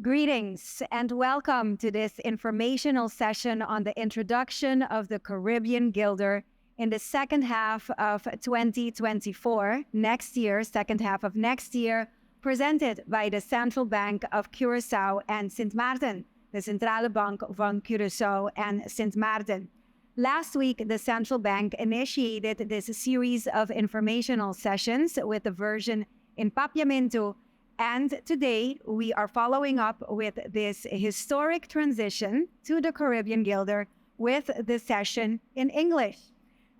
Greetings and welcome to this informational session on the introduction of the Caribbean Guilder in the second half of 2024, next year, second half of next year, presented by the Central Bank of Curacao and Sint Maarten, the Centrale Bank van Curaçao and Sint Maarten. Last week, the Central Bank initiated this series of informational sessions with the version in Papiamento. And today, we are following up with this historic transition to the Caribbean Guilder with the session in English.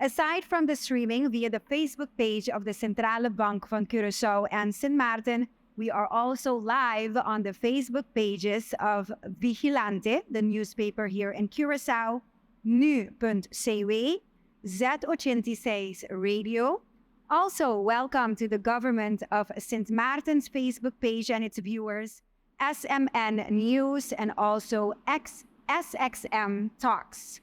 Aside from the streaming via the Facebook page of the Centrale Bank van Curaçao and Sint Maarten, we are also live on the Facebook pages of Vigilante, the newspaper here in Curaçao, Nu.cw, Z86 Radio. Also, welcome to the Government of Sint Maarten's Facebook page and its viewers, SMN News, and also SXM Talks.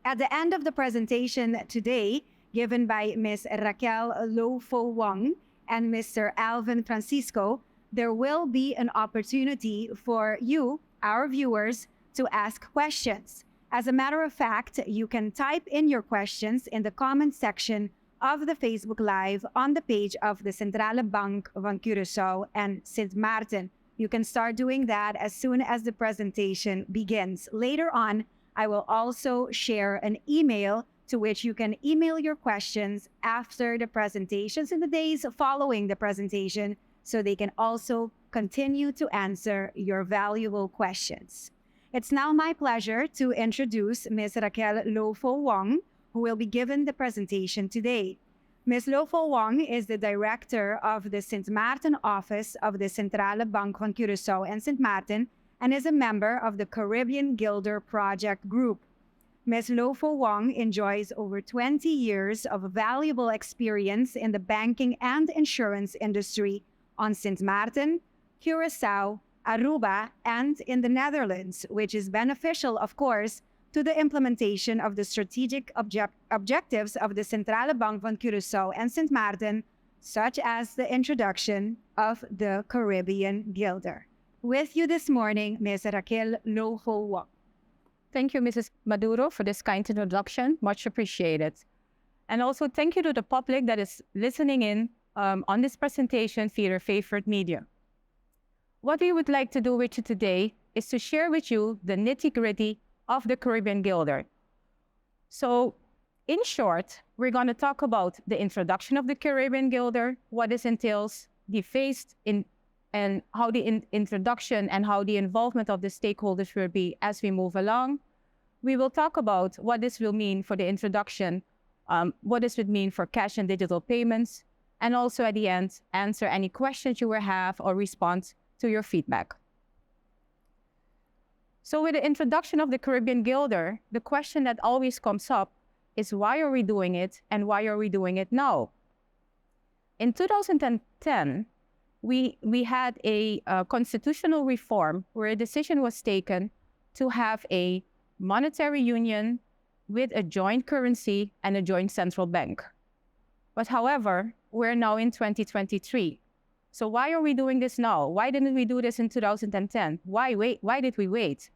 At the end of the presentation today, given by Ms. Raquel Lofo Wong and Mr. Alvin Francisco, there will be an opportunity for you, our viewers, to ask questions. As a matter of fact, you can type in your questions in the comment section of the Facebook Live on the page of the Centrale Bank van Curaçao and Sint Maarten. You can start doing that as soon as the presentation begins. Later on, I will also share an email to which you can email your questions after the presentations in the days following the presentation, so they can also continue to answer your valuable questions. It's now my pleasure to introduce Ms. Raquel Lofo Wong, who will be given the presentation today. Ms. Lofo Wong is the director of the Sint Maarten office of the Centrale Bank van Curaçao and Sint Maarten and is a member of the Caribbean Guilder Project Group. Ms. Lofo Wong enjoys over 20 years of valuable experience in the banking and insurance industry on Sint Maarten, Curaçao, Aruba, and in the Netherlands, which is beneficial, of course, to the implementation of the strategic objectives of the Centrale Bank van Curaçao and Sint Maarten, such as the introduction of the Caribbean Guilder. With you this morning, Ms. Raquel Lofo Wong. Thank you, Mrs. Maduro, for this kind introduction. Much appreciated. And also thank you to the public that is listening in on this presentation via your favorite media. What we would like to do with you today is to share with you the nitty-gritty of the Caribbean Guilder. So, in short, we're going to talk about the introduction of the Caribbean Guilder, what this entails, the phase in, and how the introduction and how the involvement of the stakeholders will be as we move along. We will talk about what this will mean for the introduction, what this would mean for cash and digital payments, and also at the end, answer any questions you will have or respond to your feedback. So with the introduction of the Caribbean Guilder, the question that always comes up is why are we doing it and why are we doing it now? In 2010, we had a constitutional reform where a decision was taken to have a monetary union with a joint currency and a joint central bank. But however, we're now in 2023. So why are we doing this now? Why didn't we do this in 2010? Why wait? Why did we wait?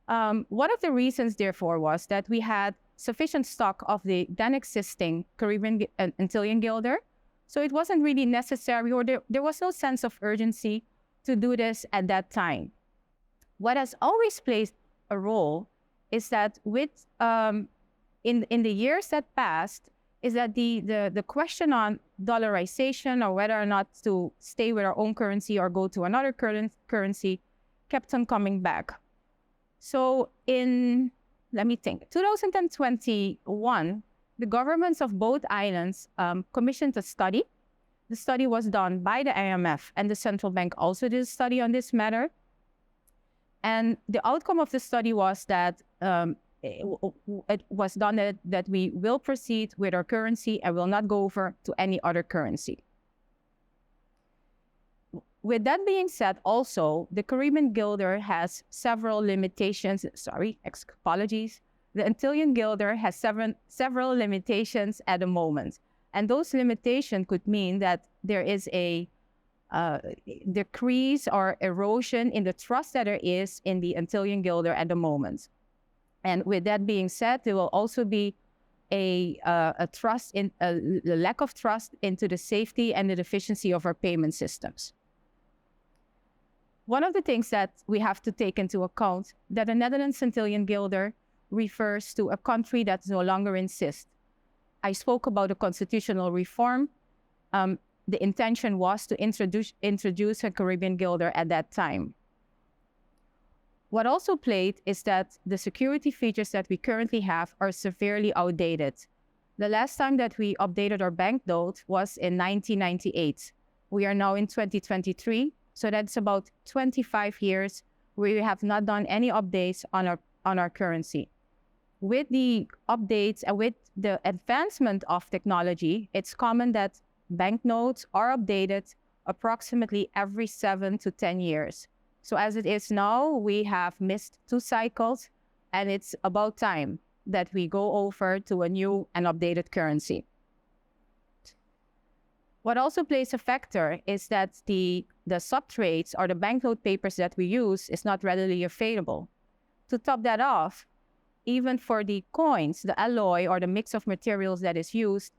One of the reasons, therefore, was that we had sufficient stock of the then existing Caribbean Antillean Guilder. So it wasn't really necessary, or there was no sense of urgency to do this at that time. What has always played a role is that with in the years that passed, is that the question on dollarization or whether or not to stay with our own currency or go to another currency kept on coming back. So in, 2021, the governments of both islands commissioned a study. The study was done by the IMF, and the central bank also did a study on this matter. And the outcome of the study was that it was done that we will proceed with our currency and will not go over to any other currency. With that being said, also, the Caribbean Guilder has several limitations. Apologies. The Antillean Guilder has several limitations at the moment. And those limitations could mean that there is a decrease or erosion in the trust that there is in the Antillean guilder at the moment. And with that being said, there will also be a lack of trust into the safety and the efficiency of our payment systems. One of the things that we have to take into account that the Netherlands Antillean guilder refers to a country that no longer insists. I spoke about a constitutional reform. The intention was to introduce a Caribbean guilder at that time. What also played is that the security features that we currently have are severely outdated. The last time that we updated our banknote was in 1998. We are now in 2023, so that's about 25 years where we have not done any updates on our currency. With the updates and with the advancement of technology, it's common that banknotes are updated approximately every 7 to 10 years. So as it is now, we have missed 2 cycles, and it's about time that we go over to a new and updated currency. What also plays a factor is that the substrates or the banknote papers that we use is not readily available. To top that off, even for the coins, the alloy or the mix of materials that is used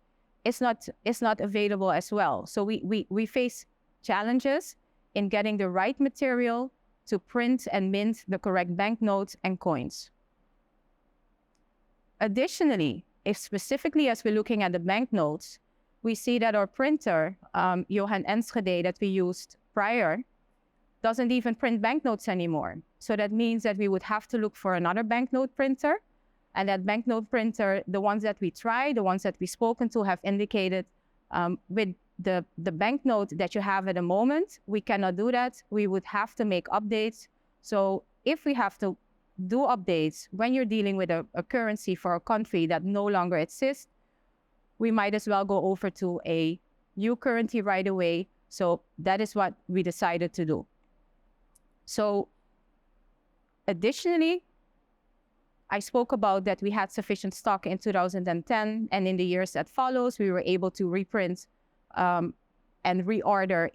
is not available as well. So we face challenges in getting the right material to print and mint the correct banknotes and coins. Additionally, if specifically as we're looking at the banknotes, we see that our printer, Johan Enschede, that we used prior, doesn't even print banknotes anymore. So that means that we would have to look for another banknote printer. And that banknote printer, the ones that we tried, the ones that we've spoken to have indicated with the banknote that you have at the moment, we cannot do that. We would have to make updates. So if we have to do updates when you're dealing with a currency for a country that no longer exists, we might as well go over to a new currency right away. So that is what we decided to do. So additionally, I spoke about that we had sufficient stock in 2010, and in the years that follows, we were able to reprint and reorder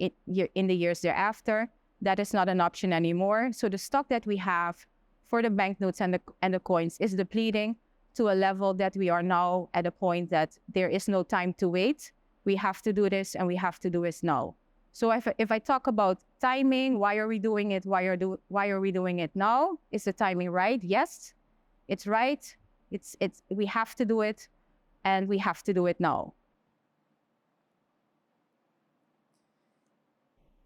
in the years thereafter. That is not an option anymore. So the stock that we have for the banknotes and the coins is depleting to a level that we are now at a point that there is no time to wait. We have to do this, and we have to do this now. So if I talk about timing, why are we doing it? Why are we doing it now? Is the timing right? Yes, it's right. We have to do it, and we have to do it now.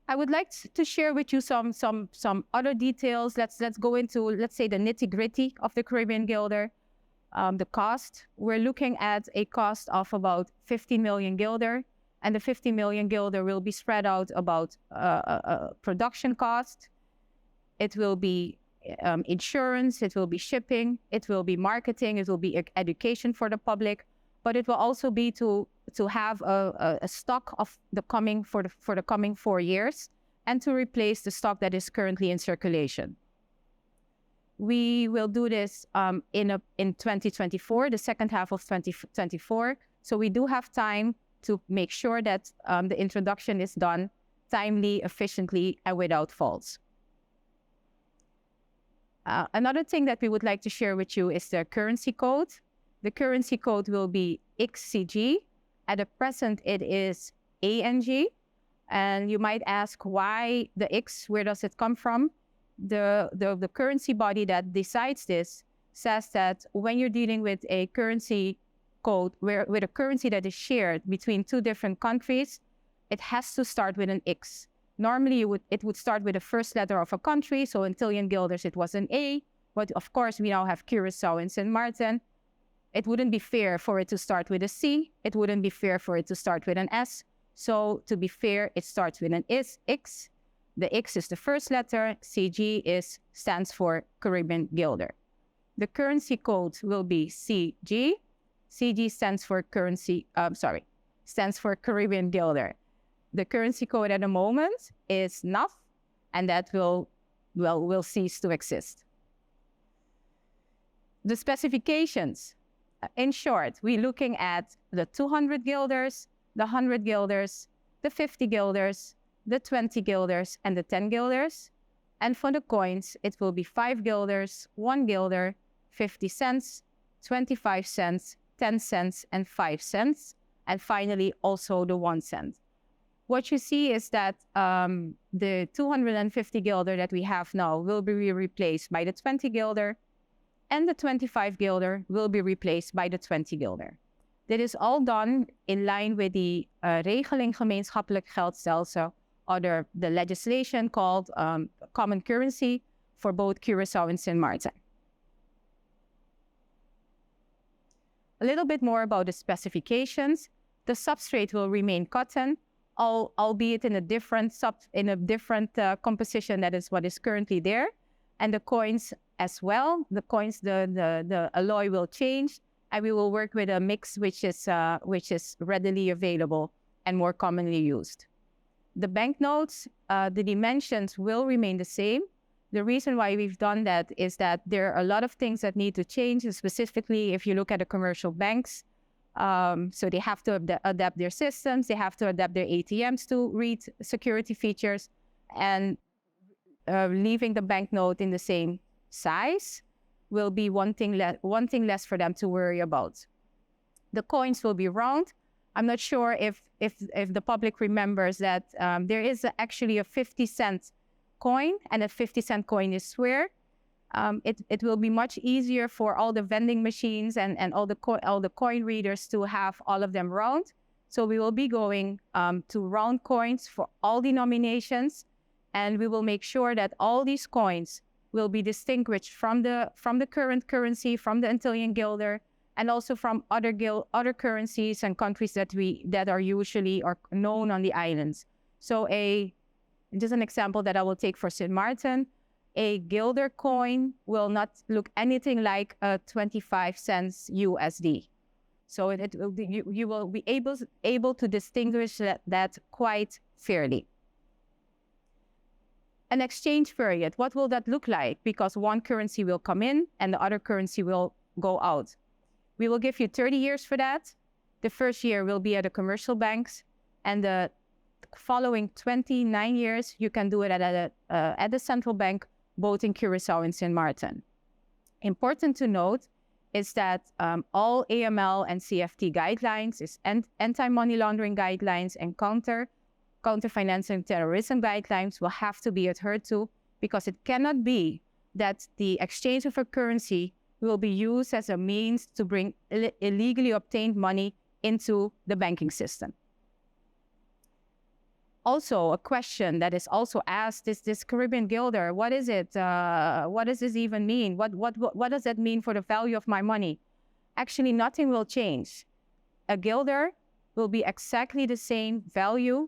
I would like to share with you some other details. Let's go into, let's say, the nitty-gritty of the Caribbean guilder. The cost, we're looking at a cost of about 15 million guilder, and the 50 million guilder will be spread out about production cost. It will be insurance, it will be shipping, it will be marketing, it will be education for the public, but it will also be to have a stock of the coming for the coming 4 years, and to replace the stock that is currently in circulation. We will do this in 2024, the second half of 2024. So we do have time to make sure that the introduction is done timely, efficiently, and without faults. Another thing that we would like to share with you is the currency code. The currency code will be XCG. At the present, it is ANG. And you might ask why the X, where does it come from? The currency body that decides this says that when you're dealing with a currency code, with a currency that is shared between 2 different countries, it has to start with an X. Normally, it would start with the first letter of a country. So in Antillean guilders, it was an A. But of course, we now have Curacao and St. Martin. It wouldn't be fair for it to start with a C. It wouldn't be fair for it to start with an S. So to be fair, it starts with an X. The X is the first letter. CG stands for Caribbean guilder. The currency code will be CG. CG stands for stands for Caribbean guilder. The currency code at the moment is NAF, and that will cease to exist. The specifications, in short, we're looking at the 200 guilders, the 100 guilders, the 50 guilders, the 20 guilders, and the 10 guilders. And for the coins, it will be 5 guilders, 1 guilder, 50 cents, 25 cents, 10 cents, and 5 cents. And finally, also the 1 cent. What you see is that the 250 guilder that we have now will be replaced by the 20 guilder, and the 25 guilder will be replaced by the 20 guilder. Dit is all done in line with the regeling gemeenschappelijk geldstelsel, or the legislation called common currency for both Curacao and Sint Maarten. A little bit more about the specifications. The substrate will remain cotton, albeit in a different composition that is what is currently there, and the coins as well. The coins, the alloy will change, and we will work with a mix which is readily available and more commonly used. The banknotes, the dimensions will remain the same. The reason why we've done that is that there are a lot of things that need to change, specifically if you look at the commercial banks. So they have to adapt their systems, they have to adapt their ATMs to read security features, and leaving the banknote in the same size will be one thing less for them to worry about. The coins will be round. I'm not sure if the public remembers that there is actually a 50-cent coin, and a 50-cent coin is square. It will be much easier for all the vending machines and all the coin readers to have all of them round. So we will be going to round coins for all denominations, and we will make sure that all these coins will be distinguished from the current currency, from the Antillean guilder, and also from other currencies and countries that are usually or known on the islands. So just an example that I will take for Sint Maarten, a guilder coin will not look anything like a 25 cents USD. So you will be able to distinguish that quite fairly. An exchange period, what will that look like? Because one currency will come in and the other currency will go out. We will give you 30 years for that. The first year will be at the commercial banks, and the following 29 years, you can do it at the central bank, both in Curacao and Sint Maarten. Important to note is that all AML and CFT guidelines, is anti-money laundering guidelines, and counter-financing terrorism guidelines will have to be adhered to, because it cannot be that the exchange of a currency will be used as a means to bring illegally obtained money into the banking system. Also, a question that is also asked is this Caribbean guilder. What is it? What does this even mean? What does that mean for the value of my money? Actually, nothing will change. A guilder will be exactly the same value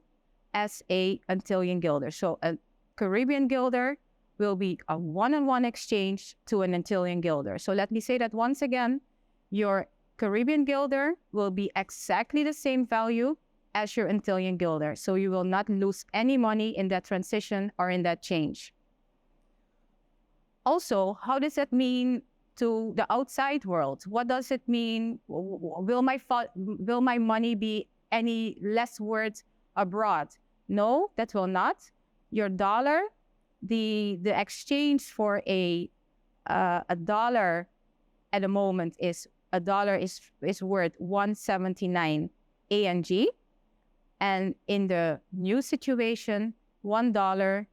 as a Antillean guilder. So a Caribbean guilder will be a one-on-one exchange to an Antillean guilder. So let me say that once again, your Caribbean guilder will be exactly the same value as your Antillean guilder. So you will not lose any money in that transition or in that change. Also, how does that mean to the outside world? What does it mean? Will my money be any less worth abroad? No, that will not. Your dollar, the exchange for a dollar at the moment is worth 179 ANG. And in the new situation, $1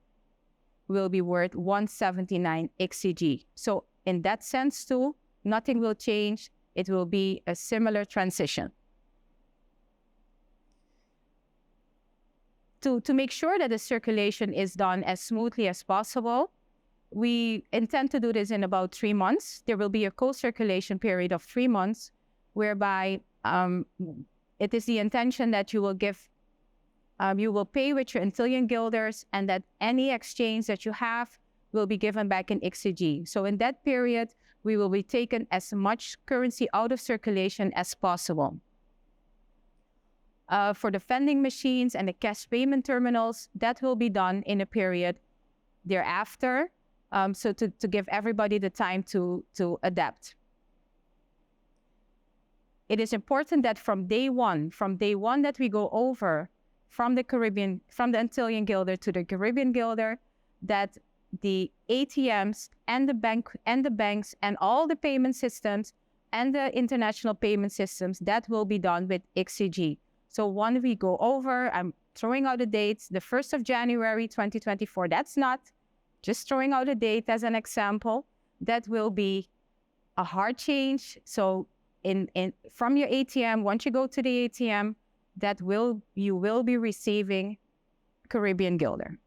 will be worth 179 XCG. So in that sense too, nothing will change. It will be a similar transition. To make sure that the circulation is done as smoothly as possible, we intend to do this in about 3 months. There will be a co-circulation period of 3 months, whereby it is the intention that you will pay with your Antillean guilders, and that any exchange that you have will be given back in XCG. So in that period, we will be taking as much currency out of circulation as possible. For the vending machines and the cash payment terminals, that will be done in a period thereafter, so to give everybody the time to adapt. It is important that from day one that we go over from the Antillean Guilder to the Caribbean Guilder, that the ATMs and the banks and all the payment systems and the international payment systems, that will be done with XCG. So when we go over, I'm throwing out the dates, the 1st of January 2024, that's not just throwing out a date as an example. That will be a hard change. So from your ATM, once you go to the ATM, you will be receiving Caribbean Guilder.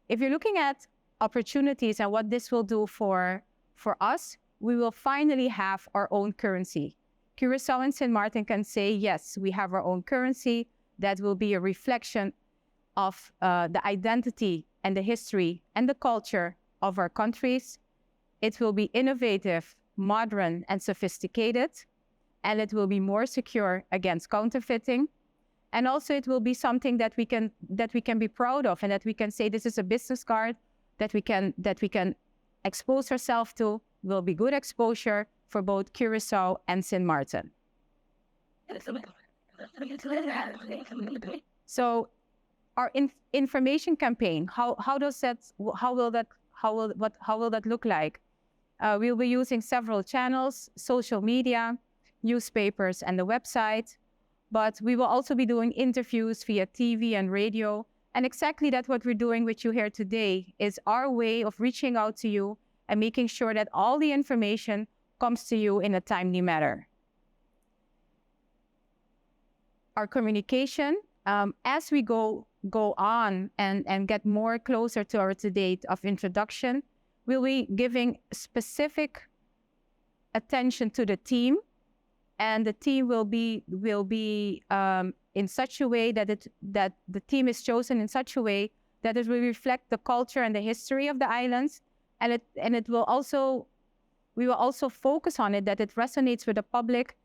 If you're looking at opportunities and what this will do for us, we will finally have our own currency. Curacao and St. Martin can say, yes, we have our own currency. That will be a reflection of the identity and the history and the culture of our countries. It will be innovative, modern, and sophisticated, and it will be more secure against counterfeiting. And also it will be something that we can be proud of, and that we can say this is a business card that we can expose ourselves to. Will be good exposure for both Curacao and St. Martin. So our information campaign, how will that look like? We'll be using several channels: social media, newspapers, and the website. But we will also be doing interviews via TV and radio. And exactly that's what we're doing with you here today, is our way of reaching out to you and making sure that all the information comes to you in a timely manner. Our communication, as we go on and get more closer to our date of introduction, we'll be giving specific attention to the team, and the team will be in such a way that the team is chosen in such a way that it will reflect the culture and the history of the islands, and we will also focus on it, that it resonates with the public,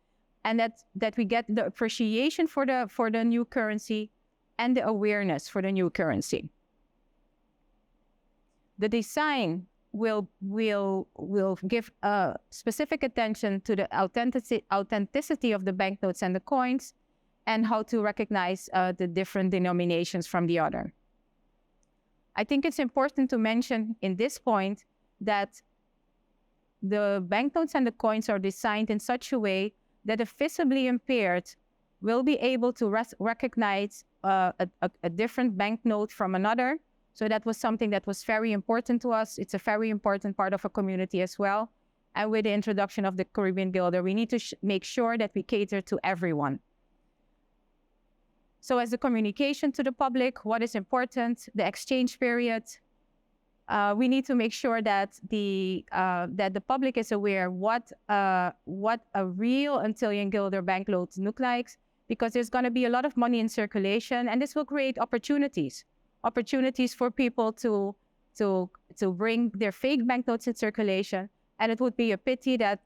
and that we get the appreciation for the new currency and the awareness for the new currency. The design will give specific attention to the authenticity of the banknotes and the coins, and how to recognize the different denominations from the other. I think it's important to mention in this point that the banknotes and the coins are designed in such a way that a visibly impaired will be able to recognize a different banknote from another. So that was something that was very important to us. It's a very important part of our community as well. And with the introduction of the Caribbean Guilder, we need to make sure that we cater to everyone. So as the communication to the public, what is important, the exchange period, we need to make sure that the public is aware what a real Antillean Guilder banknote looks like, because there's going to be a lot of money in circulation, and this will create opportunities for people to bring their fake banknotes in circulation. And it would be a pity that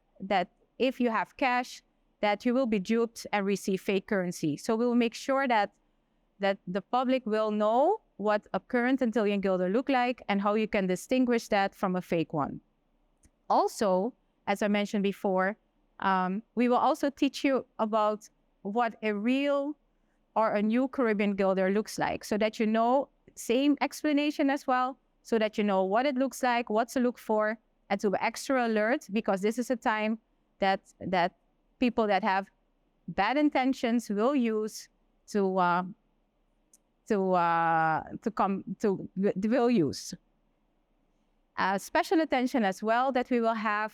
if you have cash, that you will be duped and receive fake currency. So we will make sure that the public will know what a current Antillean Guilder look like and how you can distinguish that from a fake one. Also, as I mentioned before, we will also teach you about what a real or a new Caribbean Guilder looks like, so that you know, same explanation as well, so that you know what it looks like, what to look for, and to be extra alert, because this is a time that people that have bad intentions will use will use. Special attention as well that we will have.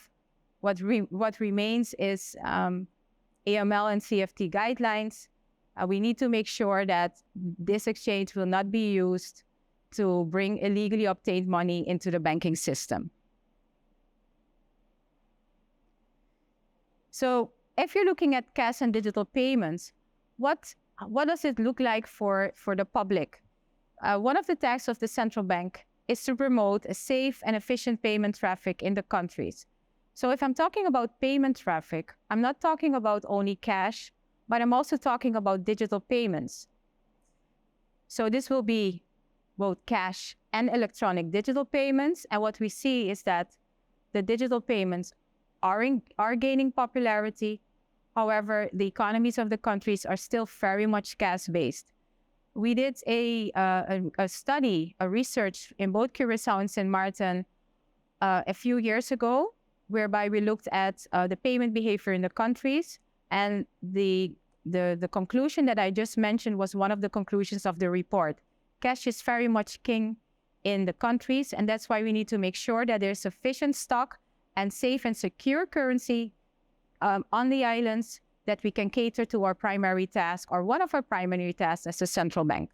What remains is AML and CFT guidelines. We need to make sure that this exchange will not be used to bring illegally obtained money into the banking system. So if you're looking at cash and digital payments, what does it look like for the public? One of the tasks of the central bank is to promote a safe and efficient payment traffic in the countries. So if I'm talking about payment traffic, I'm not talking about only cash, but I'm also talking about digital payments. So this will be both cash and electronic digital payments. And what we see is that the digital payments are gaining popularity. However, the economies of the countries are still very much cash-based. We did a study, a research in both Curacao and St. Martin a few years ago, whereby we looked at the payment behavior in the countries, and the conclusion that I just mentioned was one of the conclusions of the report. Cash is very much king in the countries, and that's why we need to make sure that there's sufficient stock and safe and secure currency on the islands that we can cater to our primary task, or one of our primary tasks as a central bank.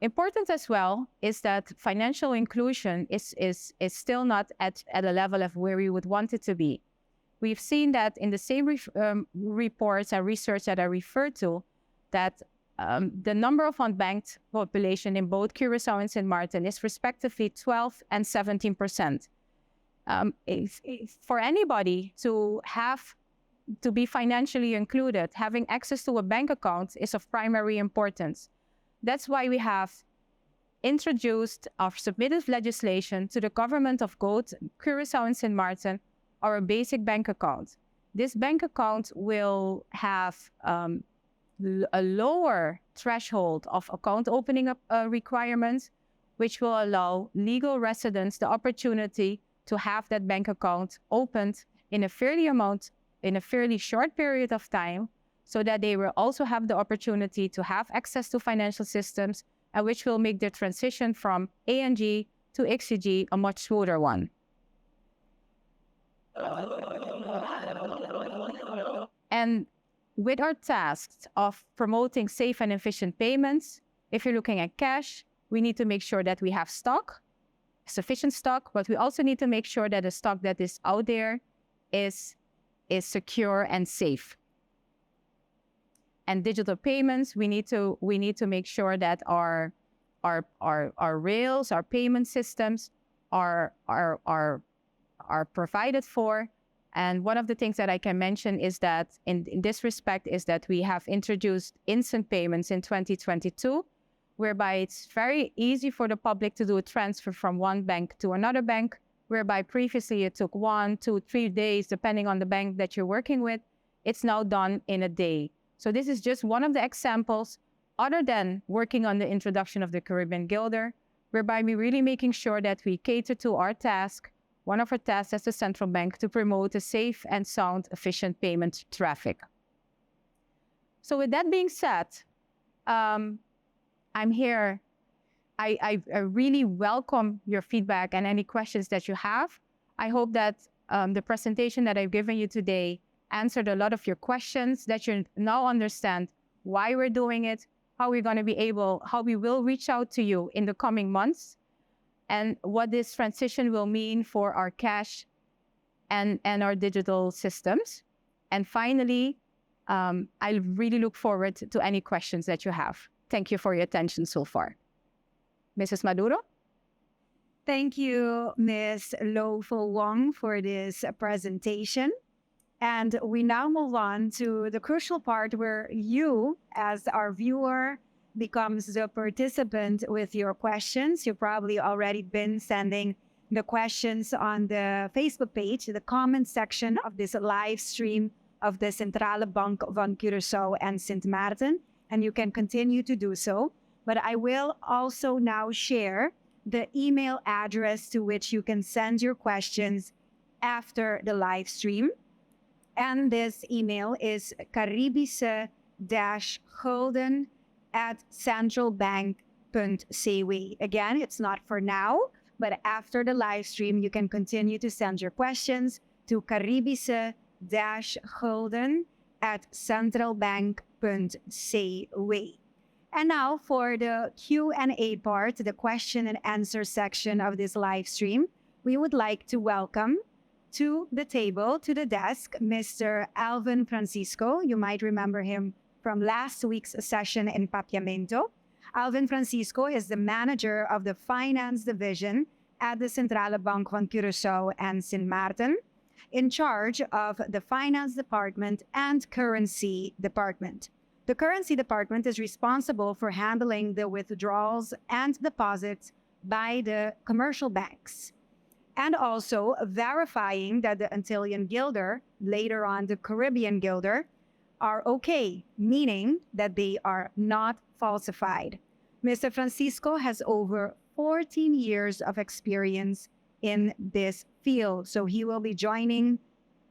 Important as well is that financial inclusion is still not at a level of where we would want it to be. We've seen that in the same reports and research that I referred to, that the number of unbanked population in both Curacao and St. Martin is respectively 12 and 17%. For anybody to be financially included, having access to a bank account is of primary importance. That's why we have introduced or submitted legislation to the government of both Curacao and St. Martin, or a basic bank account. This bank account will have a lower threshold of account opening requirements, which will allow legal residents the opportunity to have that bank account opened in a fairly short period of time, so that they will also have the opportunity to have access to financial systems, and which will make their transition from ANG to XCG a much smoother one. And with our tasks of promoting safe and efficient payments, if you're looking at cash, we need to make sure that we have stock, sufficient stock, but we also need to make sure that the stock that is out there is secure and safe. And digital payments, we need to make sure that our rails, our payment systems are provided for. And one of the things that I can mention is that in this respect is that we have introduced instant payments in 2022, whereby it's very easy for the public to do a transfer from one bank to another bank, whereby previously it took 1, 2, 3 days, depending on the bank that you're working with. It's now done in a day. So this is just one of the examples, other than working on the introduction of the Caribbean Guilder, whereby we're really making sure that we cater to our task, one of our tasks as the central bank, to promote a safe and sound, efficient payment traffic. So with that being said, I'm here. I really welcome your feedback and any questions that you have. I hope that the presentation that I've given you today answered a lot of your questions, that you now understand why we're doing it, how we will reach out to you in the coming months, and what this transition will mean for our cash and our digital systems. And finally, I really look forward to any questions that you have. Thank you for your attention so far. Mrs. Maduro? Thank you, Ms. Lo Fo Wong, for this presentation. And we now move on to the crucial part where you, as our viewer, becomes the participant with your questions. You've probably already been sending the questions on the Facebook page, the comment section of this live stream of the Centrale Bank van Curaçao and Sint Maarten, and you can continue to do so. But I will also now share the email address to which you can send your questions after the live stream. And this email is caribische-gulden@centralbank.cw. Again, it's not for now, but after the live stream, you can continue to send your questions to caribische-gulden@centralbank.cw. And now for the Q&A part, the question and answer section of this live stream, we would like to welcome to the table, to the desk, Mr. Alvin Francisco. You might remember him from last week's session in Papiamento. Alvin Francisco is the manager of the finance division at the Centrale Bank van Curaçao and Sint Maarten, in charge of the finance department and currency department. The currency department is responsible for handling the withdrawals and deposits by the commercial banks. and also verifying that the Antillean Guilder, later on the Caribbean Guilder, are okay, meaning that they are not falsified. Mr. Francisco has over 14 years of experience in this field, so he will be joining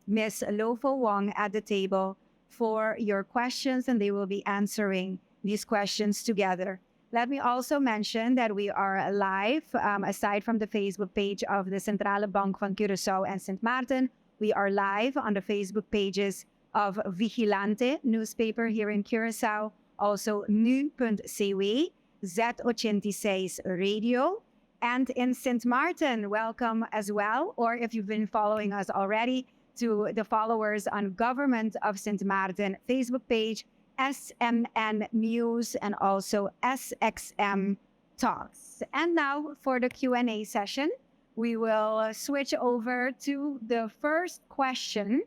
Ms. Lofo Wong at the table for your questions, and they will be answering these questions together. Let me also mention that we are live, aside from the Facebook page of the Centrale Bank van Curaçao and St. Maarten, we are live on the Facebook pages of Vigilante newspaper here in Curacao, also Nu.cw, Z86 Radio, and in St. Maarten, welcome as well, or if you've been following us already, to the followers on Government of St. Maarten Facebook page, SMN News, and also SXM Talks. And now for the Q&A session, we will switch over to the first question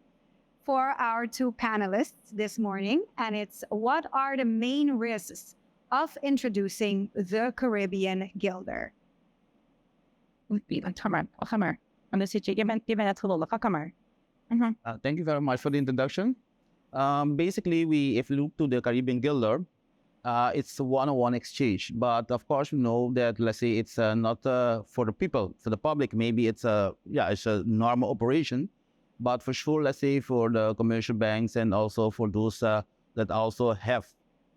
for our two panelists this morning, and it's, what are the main risks of introducing the Caribbean Guilder? Thank you very much for the introduction. Basically, if you look to the Caribbean Guilder, it's a one-on-one exchange. But of course, we know that, let's say, it's not for the people, for the public. Maybe it's a normal operation. But for sure, let's say, for the commercial banks and also for those that also have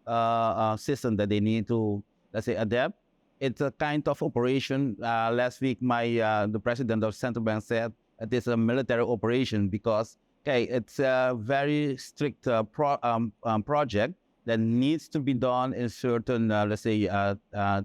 a system that they need to, let's say, adapt, it's a kind of operation. Last week, the president of Central Bank said it is a military operation because it's a very strict project that needs to be done in certain,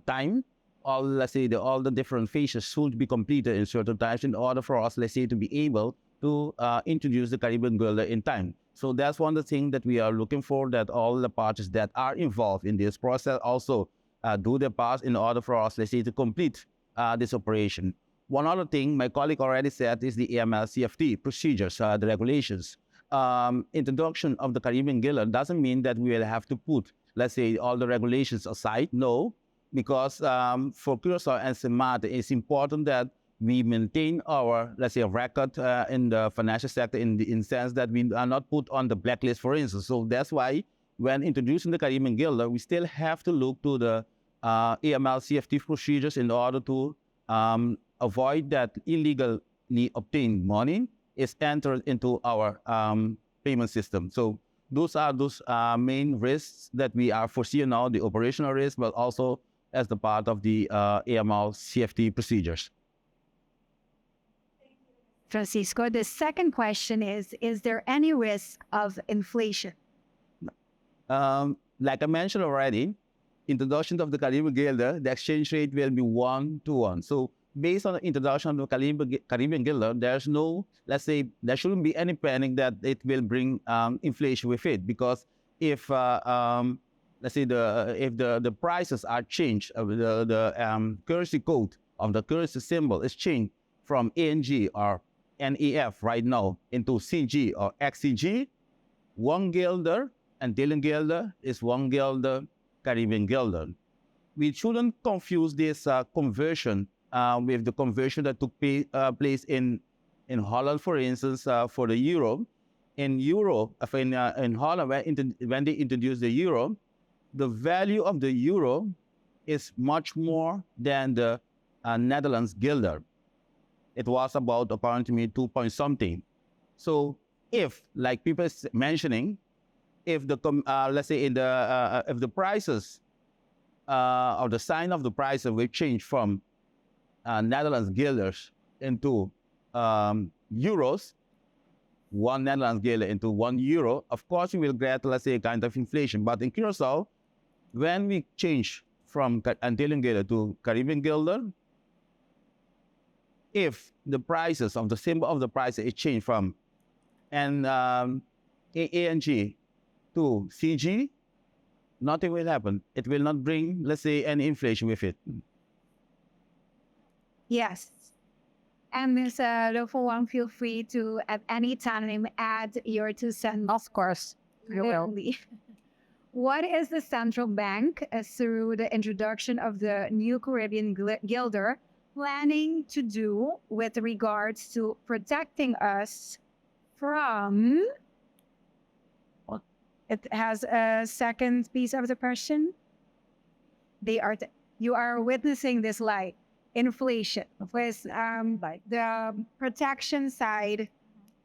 time. All the different phases should be completed in certain times in order for us, let's say, to be able to introduce the Caribbean Guilder in time. So that's one of the things that we are looking for, that all the parties that are involved in this process also do their part in order for us, let's say, to complete this operation. One other thing my colleague already said is the AML-CFT procedures, the regulations. Introduction of the Caribbean Guilder doesn't mean that we will have to put, let's say, all the regulations aside. No, because for Curacao and St. Maarten, it's important that we maintain our, let's say, record in the financial sector in the sense that we are not put on the blacklist, for instance. So that's why when introducing the Caribbean Guilder, we still have to look to the AML-CFT procedures in order to avoid that illegally obtained money is entered into our payment system. So those are main risks that we are foreseeing now, the operational risk, but also as the part of the AML-CFT procedures. Francisco, the second question is there any risk of inflation? Like I mentioned already, introduction of the Caribbean Guilder, the exchange rate will be 1-to-1. So based on the introduction of the Caribbean Guilder, there's no, let's say, there shouldn't be any panic that it will bring inflation with it, because if let's say if the prices are changed, the currency code of the currency symbol is changed from ANG or NEF right now into CG or XCG, 1 guilder Antillean Guilder is 1 guilder Caribbean Guilder. We shouldn't confuse this conversion with the conversion that took place in Holland, for instance, for the euro. In Holland, when they introduced the euro, the value of the euro is much more than the Netherlands Guilder. It was about apparently 2 point something. So if, like people is mentioning, if the let's say if the prices or the sign of the prices will change from Netherlands Guilders into euros, 1 Netherlands Guilder into 1 euro, of course we will get, let's say, a kind of inflation. But in Curacao, when we change from Antillean Guilder to Caribbean Guilder, if the prices of the symbol of the price is changed from ANG to CG, nothing will happen. It will not bring, let's say, any inflation with it. Yes. And Ms. Lofo, feel free to at any time add your 2 cents. Of course, I will. What is the central bank, through the introduction of the new Caribbean Guilder, planning to do with regards to protecting us from? It has a second piece of the question. You are witnessing this like inflation with like the protection side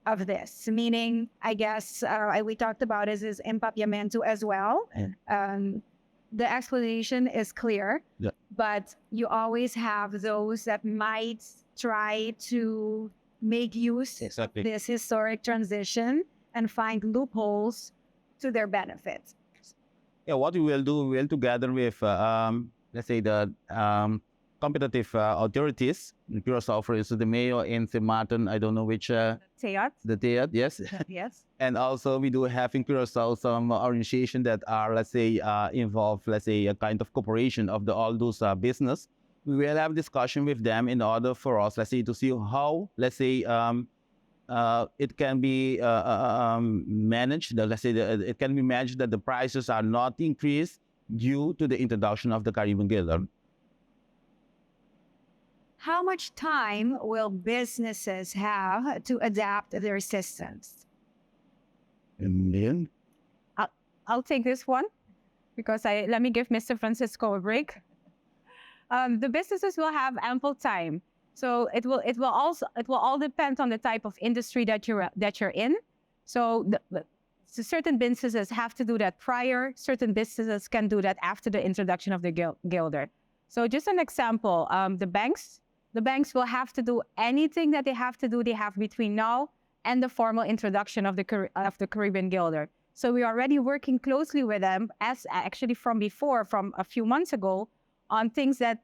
of this, meaning I guess we talked about is empapiamento as well. The explanation is clear, Yeah. but you always have those that might try to make use Exactly. of this historic transition and find loopholes to their benefit. Yeah, what we will do, we will together with, let's say, the competitive authorities in Curacao, for instance, the mayor in St. Martin, I don't know which, Teyat? the TED, yes. Yes. And also we do have in Curacao some organizations that are, let's say, involved, let's say, a kind of cooperation of all those business. We will have discussion with them in order for us, let's say, to see how, let's say, it can be managed. Let's say it can be managed that the prices are not increased due to the introduction of the Caribbean Gilder. How much time will businesses have to adapt their systems? I'll take this one because let me give Mr. Francisco a break. The businesses will have ample time. So it will all depend on the type of industry that you're in. So certain businesses have to do that prior. Certain businesses can do that after the introduction of the Gilder. So just an example, the banks will have to do anything that they have to do. They have between now and the formal introduction of the Caribbean Gilder. So we're already working closely with them, as actually from a few months ago, on things that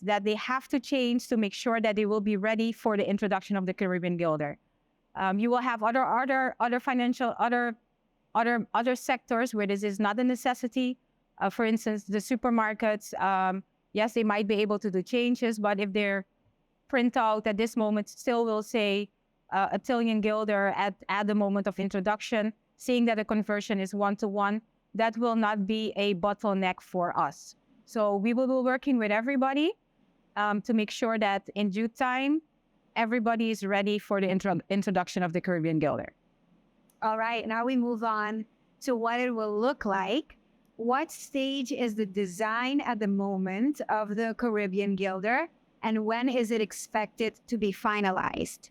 they have to change to make sure that they will be ready for the introduction of the Caribbean Gilder. You will have other financial other sectors where this is not a necessity. For instance, the supermarkets. Yes, they might be able to do changes, but if their printout at this moment still will say a trillion Gilder at the moment of introduction, seeing that the conversion is 1-to-1, that will not be a bottleneck for us. So we will be working with everybody to make sure that in due time, everybody is ready for the introduction of the Caribbean Gilder. All right, now we move on to what it will look like. What stage is the design at the moment of the Caribbean Gilder, and when is it expected to be finalized?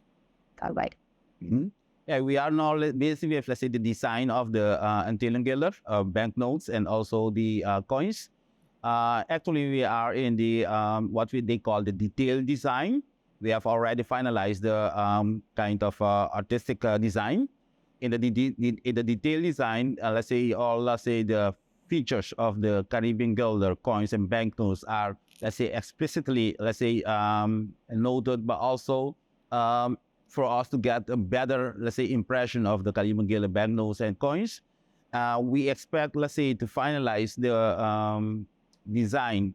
All right. Mm-hmm. Yeah, we are now basically with, let's say, the design of the Antillean Gilder, banknotes, and also the coins. Actually, we are in the they call the detailed design. We have already finalized the kind of artistic design. In the detailed design, let's say the features of the Caribbean Gilder coins and banknotes are, let's say, explicitly, let's say, noted, but also for us to get a better, let's say, impression of the Caribbean Gilder banknotes and coins. We expect, let's say, to finalize the design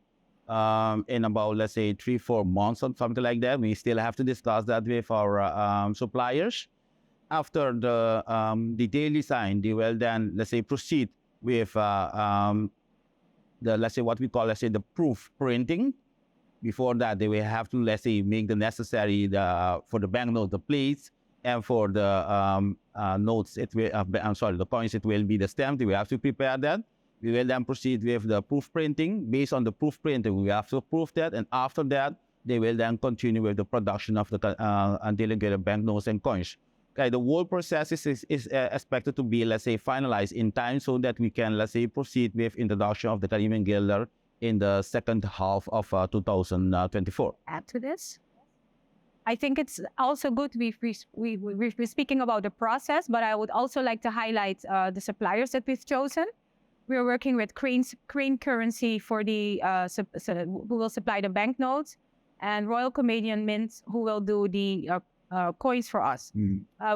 in about, let's say, 3-4 months or something like that. We still have to discuss that with our suppliers. After the detailed design, they will then, let's say, proceed with let's say, what we call, let's say, the proof printing. Before that, they will have to, let's say, make the necessary for the banknote, the plates, and for the notes, the coins, it will be the stamp. We have to prepare that. We will then proceed with the proof printing. Based on the proof printing, we have to proof that, and after that, they will then continue with the production of the Antillean Gilder banknotes and coins. Okay, the whole process is expected to be, let's say, finalized in time so that we can, let's say, proceed with introduction of the Caribbean Gilder in the second half of 2024. Add to this, I think it's also good we're speaking about the process, but I would also like to highlight the suppliers that we've chosen. We're working with Crane Currency for the who will supply the banknotes, and Royal Canadian Mint, who will do the coins for us.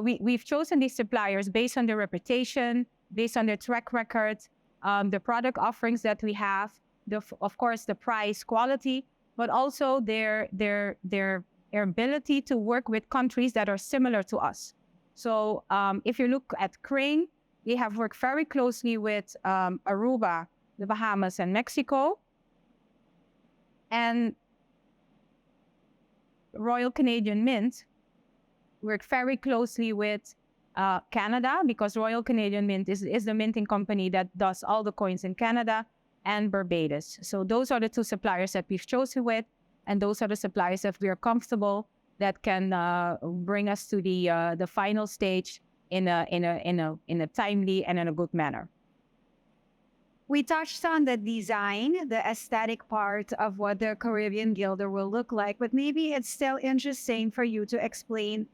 We've chosen these suppliers based on their reputation, based on their track record, the product offerings that we have, of course, the price, quality, but also their ability to work with countries that are similar to us. So if you look at Crane, they have worked very closely with Aruba, the Bahamas, and Mexico. And Royal Canadian Mint work very closely with Canada, because Royal Canadian Mint is the minting company that does all the coins in Canada, and Barbados. So those are the two suppliers that we've chosen with, and those are the suppliers that we are comfortable that can bring us to the final stage in a timely and in a good manner. We touched on the design, the aesthetic part of what the Caribbean Gilder will look like, but maybe it's still interesting for you to explain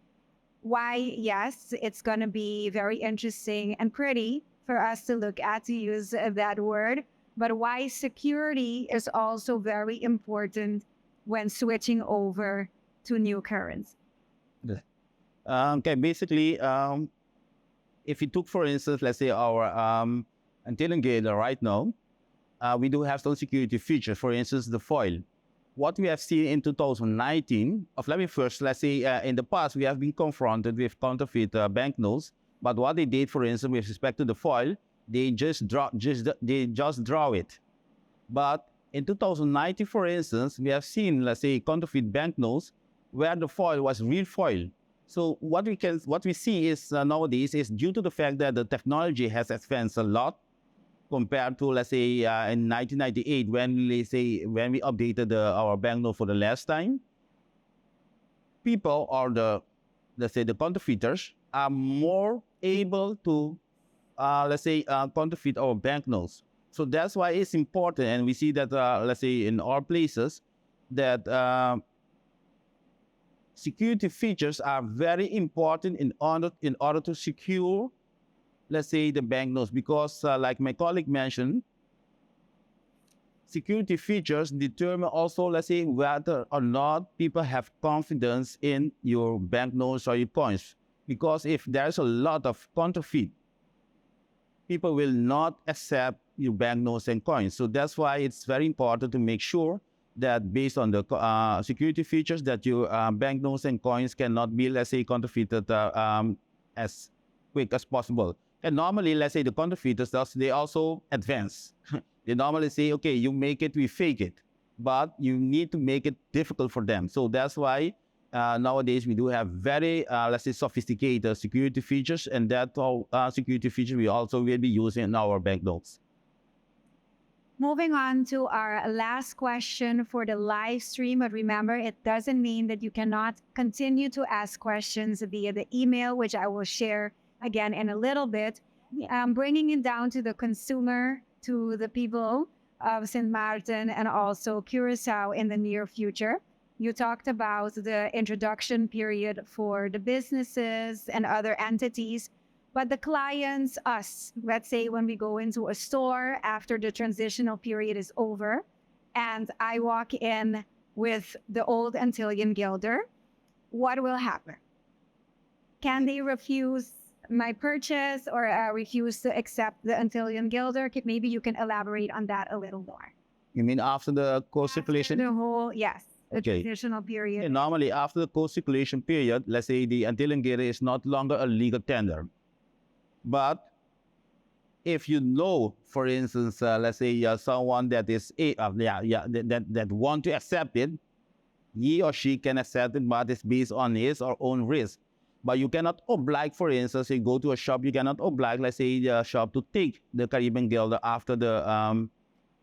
why, yes, it's going to be very interesting and pretty for us to look at, to use that word, but why security is also very important when switching over to new currency. Okay, basically, if you took, for instance, let's say our Antillean Gilder right now, we do have some security features, for instance, the foil. What we have seen in 2019, let's say in the past, we have been confronted with counterfeit banknotes, but what they did, for instance, with respect to the foil, they just draw it. But in 2019, for instance, we have seen, let's say, counterfeit banknotes where the foil was real foil. So what we see is nowadays is due to the fact that the technology has advanced a lot compared to, let's say, in 1998 when we updated our banknote for the last time. People, or the counterfeiters, are more able to counterfeit our banknotes. So that's why it's important, and we see that let's say in our places that security features are very important in order to secure, let's say, the banknotes, because like my colleague mentioned, security features determine also, let's say, whether or not people have confidence in your banknotes or your coins. Because if there's a lot of counterfeit, people will not accept your banknotes and coins. So that's why it's very important to make sure that based on the security features, that your banknotes and coins cannot be, let's say, counterfeited as quick as possible. And normally, let's say, the counterfeiters, they also advance. They normally say, okay, you make it, we fake it. But you need to make it difficult for them. So that's why nowadays we do have very, let's say, sophisticated security features, and that security feature we also will be using in our banknotes. Moving on to our last question for the live stream, but remember, it doesn't mean that you cannot continue to ask questions via the email, which I will share again in a little bit. Bringing it down to the consumer, to the people of St. Martin and also Curacao in the near future. You talked about the introduction period for the businesses and other entities, but the clients, us, let's say when we go into a store after the transitional period is over, and I walk in with the old Antillean Gilder, what will happen? Can they refuse my purchase or refuse to accept the Antillean Gilder? Maybe you can elaborate on that a little more. You mean after the co-circulation? The whole, yes, the Okay. transitional period. And normally, after the co-circulation period, let's say the Antillean Gilder is not longer a legal tender. But if you know, for instance, let's say someone that is that want to accept it, he or she can accept it, but it's based on his or own risk. But you cannot oblige, for instance, you go to a shop, you cannot oblige, let's say, the shop to take the Caribbean Gilder after the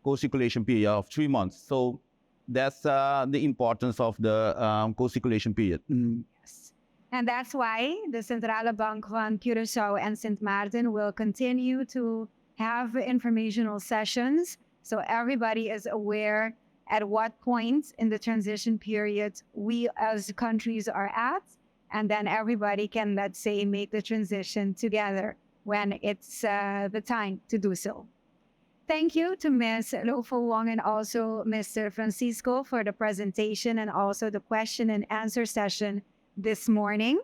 co-circulation period of 3 months. So that's the importance of the co-circulation period. Yes. And that's why the Centrale Bank van Curaçao and St. Martin will continue to have informational sessions, so everybody is aware at what point in the transition period we as countries are at, and then everybody can, let's say, make the transition together when it's the time to do so. Thank you to Ms. Lofo Wong and also Mr. Francisco for the presentation and also the question and answer session this morning.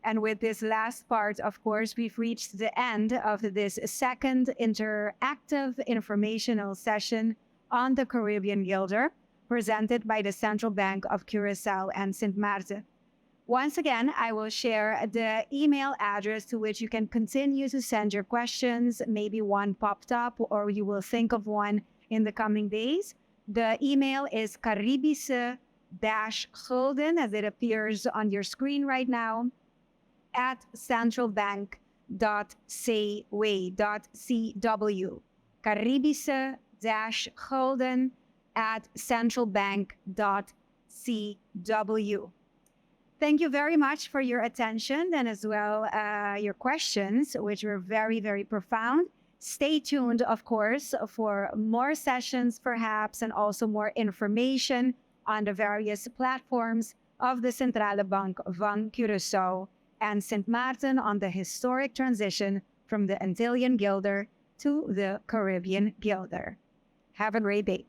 And with this last part, of course, we've reached the end of this second interactive informational session on the Caribbean Gilder, presented by the Central Bank of Curaçao and St. Martin. Once again, I will share the email address to which you can continue to send your questions. Maybe one popped up or you will think of one in the coming days. The email is caribise.gilder Gulden, as it appears on your screen right now, at centralbank.cw. Caribische Gulden at centralbank.cw. Thank you very much for your attention and as well your questions, which were very, very profound. Stay tuned, of course, for more sessions perhaps and also more information on the various platforms of the Centrale Bank van Curaçao and St. Maarten on the historic transition from the Antillean guilder to the Caribbean guilder. Have a great day.